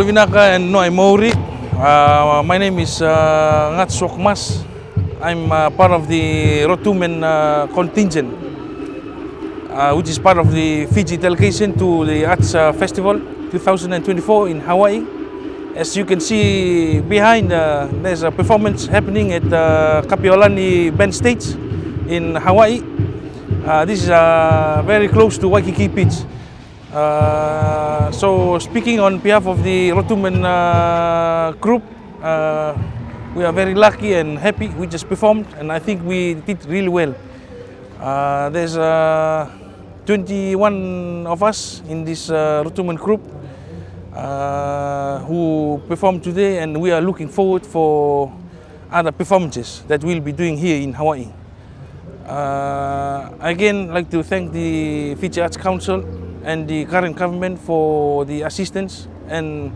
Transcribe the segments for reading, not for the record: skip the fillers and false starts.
Vinaka and Noai Maori. My name is Gagaj Suakma'as. I'm part of the Rotuman contingent, which is part of the Fiji delegation to the Arts Festival 2024 in Hawaii. As you can see behind, there's a performance happening at Kapiolani Band Stage in Hawaii. This is very close to Waikiki Beach. So speaking on behalf of the Rotuman group, we are very lucky and happy. We just performed and I think we did really well. There's 21 of us in this Rotuman group who performed today, and we are looking forward for other performances that we'll be doing here in Hawaii. Again, I'd like to thank the Fiji Arts Council and the current government for the assistance and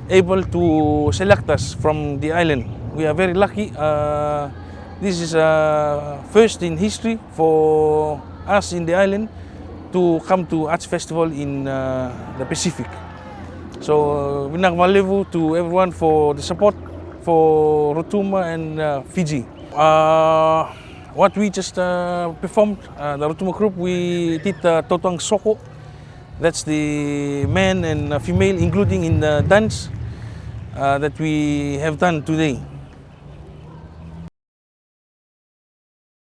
able to select us from the island. We are very lucky. This is first in history for us in the island to come to Arts Festival in the Pacific. So Vinaka Malevu to everyone for the support for Rotuma and Fiji. What we just performed, the Rotuma group, we did Totang Soko. That's the man and female, including in the dance that we have done today.